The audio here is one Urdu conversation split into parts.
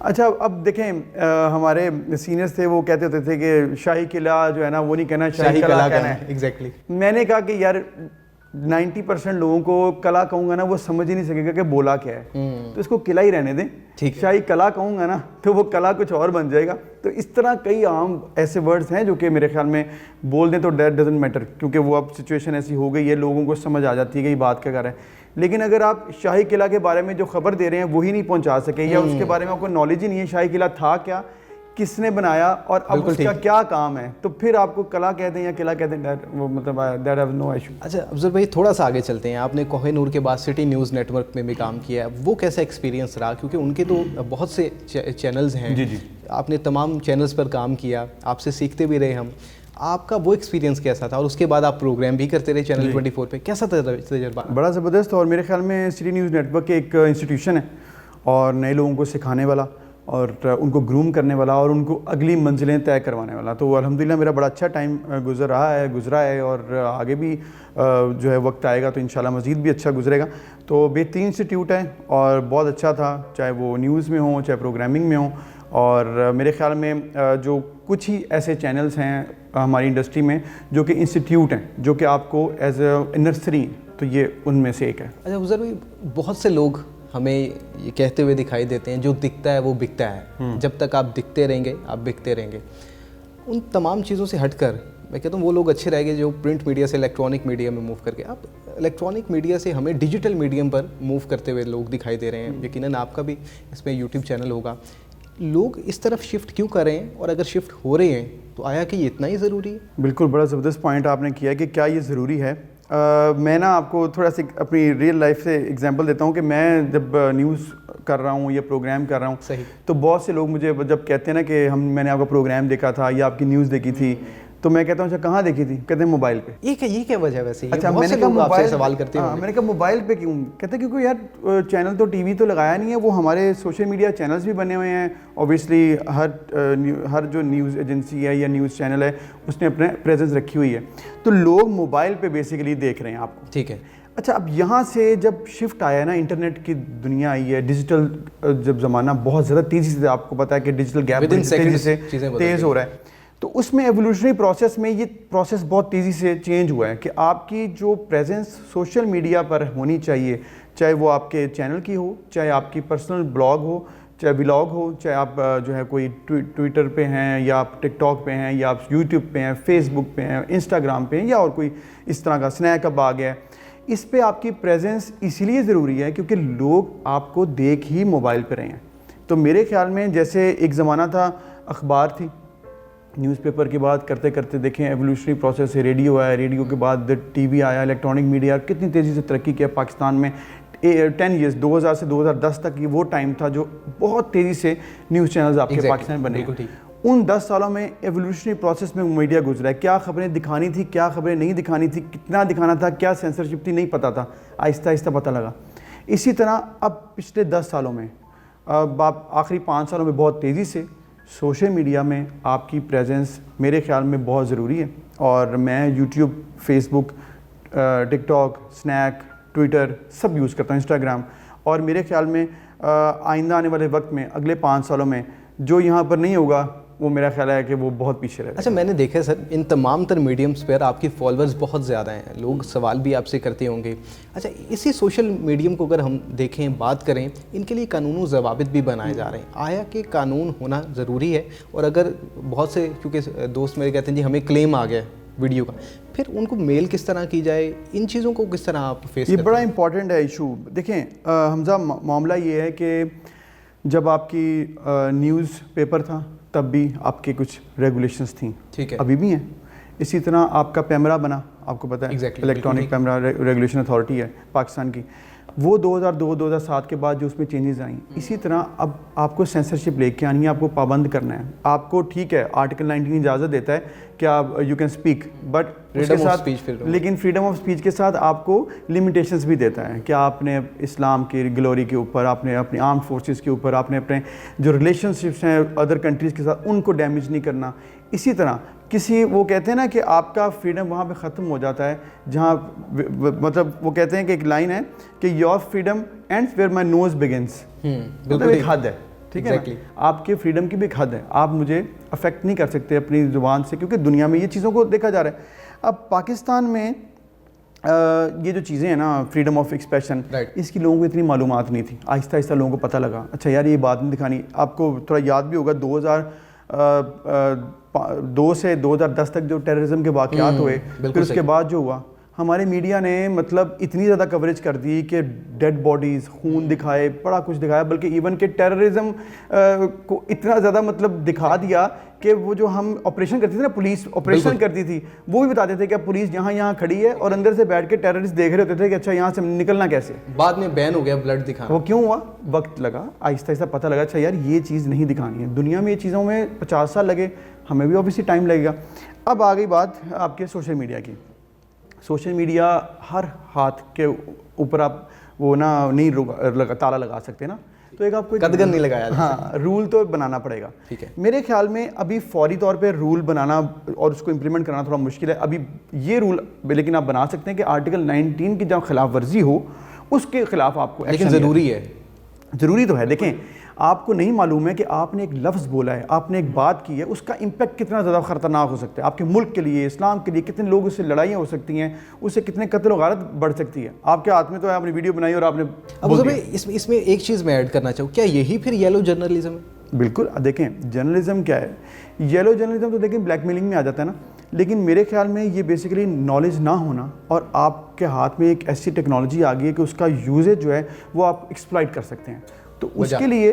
اچھا اب دیکھیں ہمارے سینئرز تھے وہ کہتے ہوتے تھے کہ شاہی قلعہ جو ہے نا وہ نہیں کہنا شاہی قلعہ کہنا ہے. ایگزیکٹلی. میں نے کہا کہ یار 90% لوگوں کو قلعہ کہوں گا نا وہ سمجھ ہی نہیں سکے گا کہ بولا کیا ہے, تو اس کو قلعہ ہی رہنے دیں. شاہی قلعہ کہوں گا نا تو وہ قلعہ کچھ اور بن جائے گا. تو اس طرح کئی عام ایسے ورڈز ہیں جو کہ میرے خیال میں بول دیں تو دیٹ ڈزنٹ میٹر, کیونکہ وہ اب سچویشن ایسی ہو گئی ہے, لوگوں کو سمجھ آ جاتی ہے کہ یہ بات کیا کر رہا ہے. لیکن اگر آپ شاہی قلعہ کے بارے میں جو خبر دے رہے ہیں وہی نہیں پہنچا سکے, یا اس کے بارے میں آپ کو نالج ہی نہیں ہے شاہی قلعہ تھا کیا, کس نے بنایا اور اب اس کا کیا کام ہے, تو پھر آپ کو قلعہ کہہ دیں یا قلعہ کہہ دیں, وہ مطلب دیٹ ہیو نو ایشو. اچھا افضل بھائی تھوڑا سا آگے چلتے ہیں. آپ نے کوہ نور کے بعد سٹی نیوز نیٹ ورک میں بھی کام کیا ہے, وہ کیسا ایکسپیرینس رہا؟ کیونکہ ان کے تو بہت سے چینلز ہیں. جی جی, آپ نے تمام چینلز پر کام کیا, آپ سے سیکھتے بھی رہے ہم. آپ کا وہ ایکسپیرینس کیسا تھا؟ اور اس کے بعد آپ پروگرام بھی کرتے رہے چینل 24 پہ, کیسا تجربہ؟ بڑا زبردست. اور میرے خیال میں سٹی نیوز نیٹ ورک ایک انسٹیٹیوشن ہے, اور نئے لوگوں کو سکھانے والا, اور ان کو گروم کرنے والا, اور ان کو اگلی منزلیں طے کروانے والا. تو الحمدللہ میرا بڑا اچھا ٹائم گزرا ہے, اور آگے بھی جو ہے وقت آئے گا تو انشاءاللہ مزید بھی اچھا گزرے گا. تو بہترین انسٹیٹیوٹ ہے اور بہت اچھا تھا, چاہے وہ نیوز میں ہوں چاہے پروگرامنگ میں ہوں. اور میرے خیال میں جو کچھ ہی ایسے چینلز ہیں ہماری انڈسٹری میں جو کہ انسٹیٹیوٹ ہیں, جو کہ آپ کو ایز اے نرسری, تو یہ ان میں سے ایک ہے. اچھا افضل بھائی, بہت سے لوگ ہمیں یہ کہتے ہوئے دکھائی دیتے ہیں جو دکھتا ہے وہ بکتا ہے. جب تک آپ دکھتے رہیں گے آپ بکتے رہیں گے. ان تمام چیزوں سے ہٹ کر میں کہتا ہوں وہ لوگ اچھے رہ گئے جو پرنٹ میڈیا سے الیکٹرانک میڈیا میں موو کر کے. آپ الیکٹرانک میڈیا سے ہمیں ڈیجیٹل میڈیم پر موو کرتے ہوئے لوگ دکھائی دے رہے ہیں. یقیناً آپ کا بھی اس میں یوٹیوب چینل ہوگا. لوگ اس طرف شفٹ کیوں کر رہے ہیں, اور اگر شفٹ ہو رہے ہیں تو آیا کہ یہ اتنا ہی ضروری ہے؟ بالکل, بڑا زبردست پوائنٹ آپ نے کیا کہ کیا یہ ضروری ہے. میں نا آپ کو تھوڑا سا اپنی ریئل لائف سے ایگزامپل دیتا ہوں کہ میں جب نیوز کر رہا ہوں یا پروگرام کر رہا ہوں, صحیح, تو بہت سے لوگ مجھے جب کہتے ہیں نا کہ میں نے آپ کا پروگرام دیکھا تھا یا آپ کی نیوز دیکھی تھی, تو میں کہتا ہوں اچھا کہاں دیکھی تھی؟ کہتے ہیں موبائل پہ. یہ کیا وجہ ویسے؟ اچھا میں نے کہا موبائل سوال کرتے ہیں, میں نے کہا موبائل پہ کیوں؟ کہتے ہیں کیونکہ یار چینل تو ٹی وی تو لگایا نہیں ہے, وہ ہمارے سوشل میڈیا چینلز بھی بنے ہوئے ہیں. اوبیسلی ہر جو نیوز ایجنسی ہے یا نیوز چینل ہے اس نے اپنے پریزنس رکھی ہوئی ہے, تو لوگ موبائل پہ بیسیکلی دیکھ رہے ہیں آپ کو. ٹھیک ہے. اچھا اب یہاں سے جب شفٹ آیا نا, انٹرنیٹ کی دنیا آئی ہے, ڈیجیٹل جب زمانہ بہت زیادہ تیزی سے, آپ کو پتہ ہے کہ ڈیجیٹل گیپ تیزی سے تیز ہو رہا ہے, تو اس میں ایولیوشنری پروسیس میں یہ پروسیس بہت تیزی سے چینج ہوا ہے کہ آپ کی جو پریزنس سوشل میڈیا پر ہونی چاہیے, چاہے وہ آپ کے چینل کی ہو, چاہے آپ کی پرسنل بلاگ ہو, چاہے ولاگ ہو, چاہے آپ جو ہے کوئی ٹویٹر پہ ہیں یا آپ ٹک ٹاک پہ ہیں یا آپ یوٹیوب پہ ہیں, فیس بک پہ ہیں, انسٹاگرام پہ ہیں, یا اور کوئی اس طرح کا اسنیک اب آ گیا ہے, اس پہ آپ کی پریزنس اسی لیے ضروری ہے کیونکہ لوگ آپ کو دیکھ ہی موبائل پہ رہے ہیں. تو میرے خیال میں جیسے ایک زمانہ تھا اخبار تھی, نیوز پیپر کی بات کرتے کرتے دیکھیں ایولیوشنری پروسیس سے ریڈیو آیا, ریڈیو کے بعد ٹی وی آیا, الیکٹرانک میڈیا کتنی تیزی سے ترقی کیا پاکستان میں. 10 ایئرس 2000 سے 2010 تک یہ وہ ٹائم تھا جو بہت تیزی سے نیوز چینلز آپ کے پاکستان بنے. ان 10 سالوں میں ایولیوشنری پروسیس میں میڈیا گزرا ہے. کیا خبریں دکھانی تھی, کیا خبریں نہیں دکھانی تھی, کتنا دکھانا تھا, کیا سینسرشپ تھی, نہیں پتہ تھا, آہستہ آہستہ پتہ لگا. اسی طرح اب پچھلے 10 سالوں میں, اب آخری 5 سالوں میں بہت تیزی سے سوشل میڈیا میں آپ کی پریزنس میرے خیال میں بہت ضروری ہے. اور میں یوٹیوب, فیس بک, ٹک ٹاک, اسنیک, ٹویٹر سب یوز کرتا ہوں, انسٹاگرام. اور میرے خیال میں آئندہ آنے والے وقت میں اگلے 5 سالوں میں جو یہاں پر نہیں ہوگا وہ میرا خیال ہے کہ وہ بہت پیچھے رہے گا. اچھا میں نے دیکھا ہے سر, ان تمام تر میڈیمز پر آپ کی فالوورز بہت زیادہ ہیں, لوگ سوال بھی آپ سے کرتے ہوں گے. اچھا اسی سوشل میڈیم کو اگر ہم دیکھیں, بات کریں, ان کے لیے قانون و ضوابط بھی بنائے جا رہے ہیں. آیا کہ قانون ہونا ضروری ہے؟ اور اگر بہت سے کیونکہ دوست میرے کہتے ہیں جی ہمیں کلیم آ گیا ویڈیو کا, پھر ان کو میل کس طرح کی جائے, ان چیزوں کو کس طرح آپ فیس کرتے ہیں؟ یہ بڑا امپورٹنٹ ہے ایشو. دیکھیں حمزہ, معاملہ یہ ہے کہ جب آپ کی نیوز پیپر تھا تب بھی آپ کی کچھ ریگولیشنز تھیں, ٹھیک ہے, ابھی بھی ہیں. اسی طرح آپ کا پیمرا بنا, آپ کو پتہ ہے الیکٹرانک پیمرا ریگولیشن اتھارٹی ہے پاکستان کی, وہ 2002-2007 کے بعد جو اس میں چینجز آئیں. اسی طرح اب آپ کو سینسرشپ لے کے آنی ہے, آپ کو پابند کرنا ہے. آپ کو ٹھیک ہے آرٹیکل 19 اجازت دیتا ہے کہ آپ یو کین اسپیک, بٹ اس کے ساتھ لیکن فریڈم آف اسپیچ کے ساتھ آپ کو لمیٹیشنز بھی دیتا ہے کہ آپ نے اسلام کی گلوری کے اوپر, آپ نے اپنی آرمڈ فورسز کے اوپر, آپ نے اپنے جو ریلیشن شپس ہیں ادر کنٹریز کے ساتھ ان کو ڈیمیج نہیں کرنا. اسی طرح کسی, وہ کہتے ہیں نا کہ آپ کا فریڈم وہاں پہ ختم ہو جاتا ہے جہاں, مطلب وہ کہتے ہیں کہ ایک لائن ہے کہ your freedom ends where my nose begins, مطلب ایک حد ہے, ٹھیک ہے نا, آپ کے فریڈم کی بھی ایک حد ہے, آپ مجھے افیکٹ نہیں کر سکتے اپنی زبان سے, کیونکہ دنیا میں یہ چیزوں کو دیکھا جا رہا ہے. اب پاکستان میں یہ جو چیزیں ہیں نا فریڈم آف ایکسپریشن, اس کی لوگوں کو اتنی معلومات نہیں تھی. آہستہ آہستہ لوگوں کو پتہ لگا, اچھا یار یہ بات نہیں دکھانی. آپ کو تھوڑا یاد بھی ہوگا 2002 سے 2010 تک جو ٹیررزم کے واقعات ہوئے, پھر اس کے بعد جو ہوا, ہمارے میڈیا نے مطلب اتنی زیادہ کوریج کر دی کہ ڈیڈ باڈیز, خون دکھائے, بڑا کچھ دکھایا, بلکہ ایون کہ ٹیررزم کو اتنا زیادہ مطلب دکھا دیا کہ وہ جو ہم آپریشن کرتی تھی نا, پولیس آپریشن کرتی تھی, وہ بھی بتاتے تھے کہ پولیس یہاں کھڑی ہے اور اندر سے بیٹھ کے ٹیررسٹ دیکھ رہے ہوتے تھے کہ اچھا یہاں سے نکلنا کیسے. بعد میں بین ہو گیا بلڈ دکھانا. وہ کیوں ہوا؟ وقت لگا, آہستہ آہستہ پتہ لگا اچھا یار یہ چیز نہیں دکھانی ہے. دنیا میں یہ چیزوں میں 50 سال لگے, ہمیں بھی اوبیسلی ٹائم لگے گا. اب آ گئی بات آپ کے سوشل میڈیا کی. سوشل میڈیا ہر ہاتھ کے اوپر آپ وہ نا نہیں تالا لگا سکتے نا, تو ایک آپ کو قدغن نہیں لگایا. ہاں, رول تو بنانا پڑے گا. ٹھیک ہے, میرے خیال میں ابھی فوری طور پہ رول بنانا اور اس کو امپلیمنٹ کرنا تھوڑا مشکل ہے ابھی. یہ رول لیکن آپ بنا سکتے ہیں کہ آرٹیکل 19 کی جب خلاف ورزی ہو اس کے خلاف آپ کو لیکن ضروری ہے. ضروری تو ہے. دیکھیں آپ کو نہیں معلوم ہے کہ آپ نے ایک لفظ بولا ہے, آپ نے ایک بات کی ہے, اس کا امپیکٹ کتنا زیادہ خطرناک ہو سکتا ہے آپ کے ملک کے لیے, اسلام کے لیے. کتنے لوگ اس سے لڑائیاں ہو سکتی ہیں, اس سے کتنے قتل و غارت بڑھ سکتی ہے. آپ کے ہاتھ میں تو ہے, آپ نے ویڈیو بنائی اور آپ نے. اب اس میں ایک چیز میں ایڈ کرنا چاہوں, کیا یہی پھر یلو جرنلزم ہے؟ بالکل. دیکھیں جرنلزم کیا ہے, یلو جرنلزم تو دیکھیں بلیک میلنگ میں آ جاتا ہے نا, لیکن میرے خیال میں یہ بیسیکلی نالج نہ ہونا, اور آپ کے ہاتھ میں ایک ایسی ٹیکنالوجی آ گئی ہے کہ اس کا یوزیج جو ہے وہ آپ ایکسپلائٹ کر سکتے ہیں. تو اس کے لیے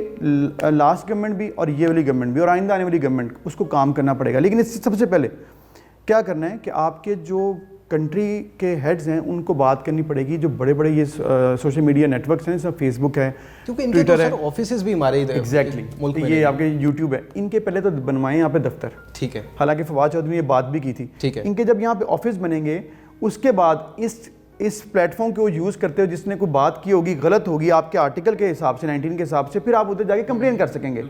لاسٹ گورنمنٹ بھی اور یہ والی گورنمنٹ بھی اور آئندہ آنے والی گورنمنٹ اس کو کام کرنا پڑے گا. لیکن اس سے سب سے پہلے کیا کرنا ہے کہ آپ کے جو کنٹری کے ہیڈز ہیں ان کو بات کرنی پڑے گی. جو بڑے بڑے یہ سوشل میڈیا نیٹ ورکس ہیں, سب فیس بک ہے, ٹویٹر ہے, آفیسز بھی ہمارے ایگزیکٹلی, یہ آپ کے یوٹیوب ہے, ان کے پہلے تو بنوائیں یہاں پہ دفتر. ٹھیک ہے, حالانکہ فواد چودھری نے یہ بات بھی کی تھی. ٹھیک ہے, ان کے جب یہاں پہ آفس بنیں گے اس کے بعد اس پلیٹ فارم کو یوز کرتے ہو, جس نے کوئی بات کی ہوگی غلط ہوگی آپ کے آرٹیکل کے حساب سے 19 کے حساب سے, پھر آپ ادھر جا کے کمپلین کر سکیں گے.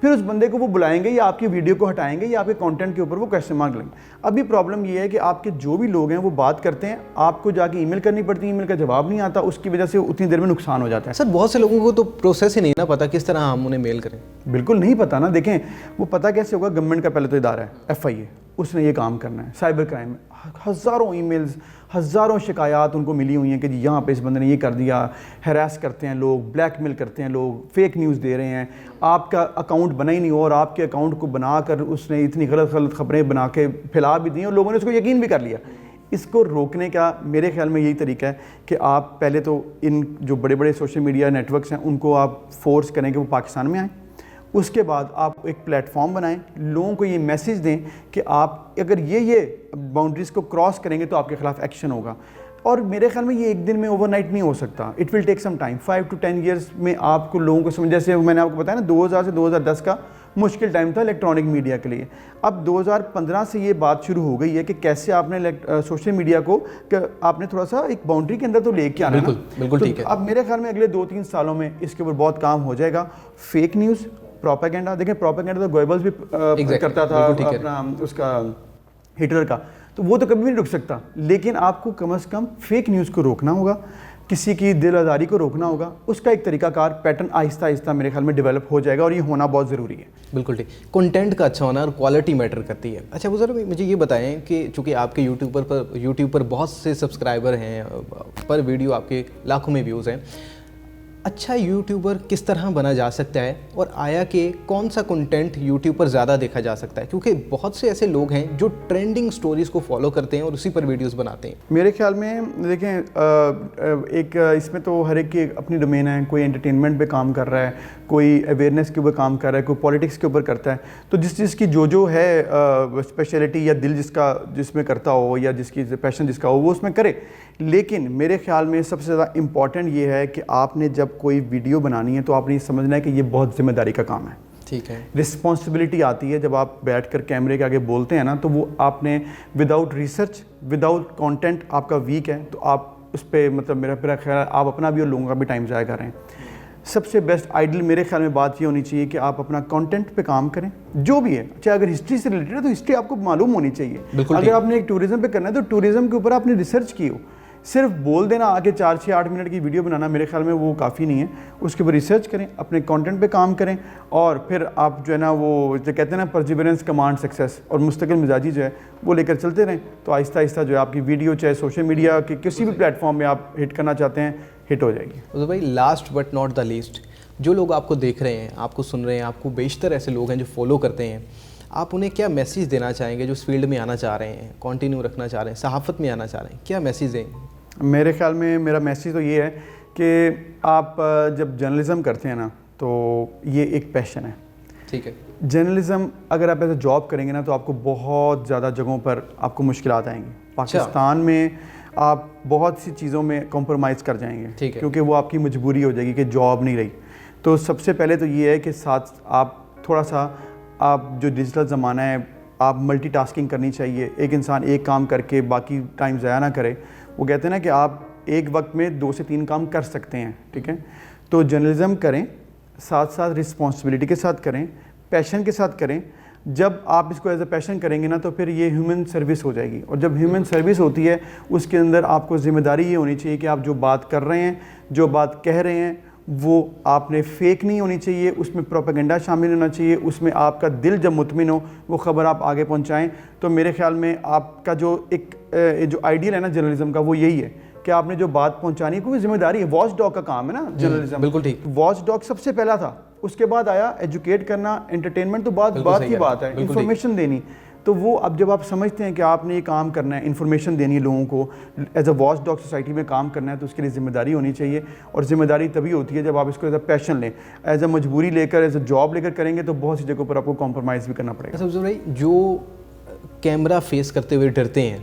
پھر اس بندے کو وہ بلائیں گے یا آپ کی ویڈیو کو ہٹائیں گے یا آپ کے کانٹینٹ کے اوپر وہ کویسچن مارک لیں گے. ابھی پرابلم یہ ہے کہ آپ کے جو بھی لوگ ہیں وہ بات کرتے ہیں, آپ کو جا کے ای میل کرنی پڑتی ہے, ای میل کا جواب نہیں آتا, اس کی وجہ سے اتنی دیر میں نقصان ہو جاتا ہے. سر بہت سے لوگوں کو تو پروسیس ہی نہیں نا پتا کس طرح ہم انہیں میل کریں. بالکل نہیں پتا نا. دیکھیں وہ پتہ کیسے ہوگا, گورنمنٹ کا پہلے تو ادارہ ہے FIA, اس نے یہ کام کرنا ہے. سائبر کرائم میں ہزاروں ای میلز, ہزاروں شکایات ان کو ملی ہوئی ہیں کہ جی یہاں پہ اس بندے نے یہ کر دیا. ہیراس کرتے ہیں لوگ, بلیک میل کرتے ہیں لوگ, فیک نیوز دے رہے ہیں, آپ کا اکاؤنٹ بنا ہی نہیں ہو اور آپ کے اکاؤنٹ کو بنا کر اس نے اتنی غلط خبریں بنا کے پھیلا بھی دیں اور لوگوں نے اس کو یقین بھی کر لیا. اس کو روکنے کا میرے خیال میں یہی طریقہ ہے کہ آپ پہلے تو ان جو بڑے بڑے سوشل میڈیا نیٹ ورکس ہیں ان کو آپ فورس کریں کہ وہ پاکستان میں آئیں. اس کے بعد آپ ایک پلیٹ فارم بنائیں, لوگوں کو یہ میسیج دیں کہ آپ اگر یہ باؤنڈریز کو کراس کریں گے تو آپ کے خلاف ایکشن ہوگا. اور میرے خیال میں یہ ایک دن میں اوور نائٹ نہیں ہو سکتا. It will take some time, 5 to 10 years میں آپ کو لوگوں کو سمجھ. جیسے میں نے آپ کو بتایا نا 2000 سے 2010 کا مشکل ٹائم تھا الیکٹرانک میڈیا کے لیے. اب 2015 سے یہ بات شروع ہو گئی ہے کہ کیسے آپ نے سوشل میڈیا کو آپ نے تھوڑا سا ایک باؤنڈری کے اندر تو لے کے آنا. بالکل ٹھیک ہے. اب میرے خیال میں اگلے 2-3 سالوں میں اس کے اوپر بہت کام ہو جائے گا. فیک نیوز, پروپیگنڈا, دیکھیں پروپیگنڈا تو گوئبلز بھی کرتا تھا اپنا اس کا ہٹلر کا, تو وہ تو کبھی بھی نہیں رک سکتا. لیکن آپ کو کم از کم فیک نیوز کو روکنا ہوگا, کسی کی دل آزاری کو روکنا ہوگا. اس کا ایک طریقہ کار پیٹرن آہستہ آہستہ میرے خیال میں ڈیولپ ہو جائے گا اور یہ ہونا بہت ضروری ہے. بالکل ٹھیک. کنٹینٹ کا اچھا ہونا اور کوالٹی میٹر کرتی ہے. اچھا بزرگ مجھے یہ بتائیں کہ چونکہ آپ کے یوٹیوب پر بہت سے سبسکرائبر ہیں, پر ویڈیو آپ کے لاکھوں میں ویوز ہیں, اچھا یوٹیوبر کس طرح بنا جا سکتا ہے اور آیا کہ کون سا کنٹینٹ یوٹیوب پر زیادہ دیکھا جا سکتا ہے؟ کیونکہ بہت سے ایسے لوگ ہیں جو ٹرینڈنگ سٹوریز کو فالو کرتے ہیں اور اسی پر ویڈیوز بناتے ہیں. میرے خیال میں دیکھیں ایک اس میں تو ہر ایک کی اپنی ڈومین ہے. کوئی انٹرٹینمنٹ پہ کام کر رہا ہے, کوئی اویئرنیس کے اوپر کام کر رہا ہے, کوئی پالیٹکس کے اوپر کرتا ہے. تو جس کی جو ہے اسپیشلٹی یا دل جس میں کرتا ہو یا جس کی پیشن جس کا ہو وہ اس میں کرے. لیکن میرے خیال میں سب سے زیادہ امپورٹنٹ یہ ہے کہ آپ نے جب کوئی ویڈیو بنانی ہے تو آپ نے یہ سمجھنا ہے کہ یہ بہت ذمہ داری کا کام ہے. ٹھیک ہے. رسپانسبلٹی آتی ہے جب آپ بیٹھ کر کیمرے کے آگے بولتے ہیں نا, تو وہ آپ نے وداؤٹ ریسرچ, وداؤٹ کانٹینٹ آپ کا ویک ہے تو آپ اس پہ مطلب میرا خیال آپ اپنا بھی اور لوگوں کا بھی ٹائم ضائع کر رہے ہیں. سب سے بیسٹ آئیڈل میرے خیال میں بات یہ ہونی چاہیے کہ آپ اپنا کانٹینٹ پہ کام کریں جو بھی ہے. چاہے اگر ہسٹری سے ریلیٹڈ ہے تو ہسٹری آپ کو معلوم ہونی چاہیے. اگر آپ نے ایک ٹوریزم پہ کرنا ہے تو ٹوریزم کے اوپر آپ نے ریسرچ کی ہو صرف بول دینا آگے 4 سے 8 منٹ کی ویڈیو بنانا میرے خیال میں وہ کافی نہیں ہے. اس کے اوپر ریسرچ کریں, اپنے کانٹینٹ پہ کام کریں, اور پھر آپ جو ہے نا وہ جو کہتے ہیں نا پرسیورنس کمانڈ سکسیس, اور مستقل مزاجی جو ہے وہ لے کر چلتے رہیں, تو آہستہ آہستہ جو ہے آپ کی ویڈیو چاہے سوشل میڈیا کے کسی بھی پلیٹ فارم میں آپ ہٹ کرنا چاہتے ہیں ہٹ ہو جائے گی. تو بھائی last but not the least, جو لوگ آپ کو دیکھ رہے ہیں, آپ کو سن رہے ہیں, آپ کو بیشتر ایسے لوگ ہیں جو فالو کرتے ہیں, آپ انہیں کیا میسیج دینا چاہیں گے جو اس فیلڈ میں آنا چاہ رہے ہیں, کنٹینیو رکھنا چاہ رہے ہیں, صحافت میں آنا چاہ رہے ہیں, کیا میسیج دیں؟ میرے خیال میں میرا میسیج تو یہ ہے کہ آپ جب جرنلزم کرتے ہیں نا تو یہ ایک پیشن ہے. ٹھیک ہے. جرنلزم اگر آپ ایسے جاب کریں گے نا تو آپ کو بہت زیادہ جگہوں پر آپ کو مشکلات آئیں گی. پاکستان میں آپ بہت سی چیزوں میں کمپرومائز کر جائیں گے کیونکہ وہ آپ کی مجبوری ہو جائے گی کہ جاب نہیں رہی. تو سب سے پہلے تو یہ ہے کہ ساتھ آپ تھوڑا سا آپ جو ڈیجیٹل زمانہ ہے آپ ملٹی ٹاسکنگ کرنی چاہیے. ایک انسان ایک کام کر کے باقی ٹائم ضائع نہ کرے. وہ کہتے ہیں نا کہ آپ ایک وقت میں 2 سے 3 کام کر سکتے ہیں. ٹھیک ہے, تو جرنلزم کریں, ساتھ ساتھ رسپانسبلٹی کے ساتھ کریں, پیشن کے ساتھ کریں. جب آپ اس کو ایز اے پیشن کریں گے نا تو پھر یہ ہیومن سروس ہو جائے گی. اور جب ہیومن سروس ہوتی ہے اس کے اندر آپ کو ذمہ داری یہ ہونی چاہیے کہ آپ جو بات کر رہے ہیں, جو بات کہہ رہے ہیں, وہ آپ نے فیک نہیں ہونی چاہیے, اس میں پروپیگنڈا شامل ہونا چاہیے, اس میں آپ کا دل جب مطمئن ہو وہ خبر آپ آگے پہنچائیں. تو میرے خیال میں آپ کا جو ایک جو آئیڈیل ہے نا جرنلزم کا وہ یہی ہے کہ آپ نے جو بات پہنچانی ہے, کیونکہ ذمہ داری ہے, واچ ڈاگ کا کام ہے نا جرنلزم. بالکل ٹھیک. واچ ڈاگ سب سے پہلا تھا, اس کے بعد آیا ایجوکیٹ کرنا, انٹرٹینمنٹ تو بات کی بات ہے, انفارمیشن دینی. تو وہ اب جب آپ سمجھتے ہیں کہ آپ نے یہ کام کرنا ہے, انفارمیشن دینی ہے لوگوں کو, as a watch dog society میں کام کرنا ہے, تو اس کے لیے ذمہ داری ہونی چاہیے. اور ذمہ داری تبھی ہوتی ہے جب آپ اس کو ایز اے پیشن لیں. ایز اے مجبوری لے کر, ایز اے جاب لے کر کریں گے تو بہت سی جگہوں پر آپ کو کمپرومائز بھی کرنا پڑے گا. سب سے بھائی جو کیمرہ فیس کرتے ہوئے ڈرتے ہیں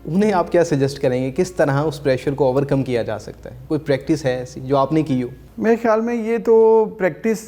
انہیں آپ کیا سجیسٹ کریں گے, کس طرح اس پریشر کو اوور کم کیا جا سکتا ہے؟ کوئی پریکٹس ہے ایسی جو آپ نے کی ہو؟ میرے خیال میں یہ تو پریکٹس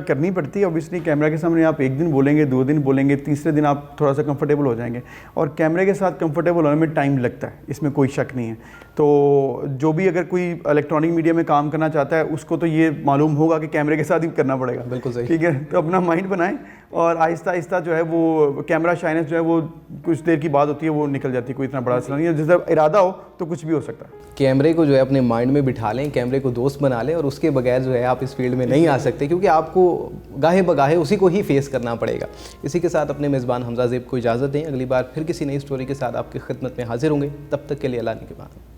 کرنی پڑتی ہے. اوبیسلی کیمرہ کے سامنے آپ 1 دن بولیں گے, 2 دن بولیں گے, تیسرے دن آپ تھوڑا سا کمفرٹیبل ہو جائیں گے. اور کیمرے کے ساتھ کمفرٹیبل ہونے میں ٹائم لگتا ہے, اس میں کوئی شک نہیں ہے. تو جو بھی اگر کوئی الیکٹرانک میڈیا میں کام کرنا چاہتا ہے اس کو تو یہ معلوم ہوگا کہ کیمرے کے ساتھ ہی کرنا پڑے گا. بالکل صحیح. ٹھیک ہے, تو اپنا مائنڈ بنائیں اور آہستہ آہستہ جو ہے وہ کیمرہ شائنس جو ہے وہ کچھ دیر کی بات ہوتی ہے, وہ نکل جاتی ہے, کوئی اتنا بڑا مسئلہ نہیں ہے. جیسا ارادہ ہو تو کچھ بھی ہو سکتا ہے. کیمرے کو جو ہے اپنے مائنڈ میں بٹھا لیں, کیمرے کو دوست بنا لیں, اور اس کے بغیر جو ہے آپ اس فیلڈ میں نہیں آ سکتے, کیونکہ آپ کو گاہے بگاہے اسی کو ہی فیس کرنا پڑے گا. اسی کے ساتھ اپنے میزبان حمزہ زیب کو اجازت دیں. اگلی بار پھر کسی نئی اسٹوری کے ساتھ آپ کی خدمت میں حاضر ہوں گے. تب تک کے لیے اللہ نے کے بعد.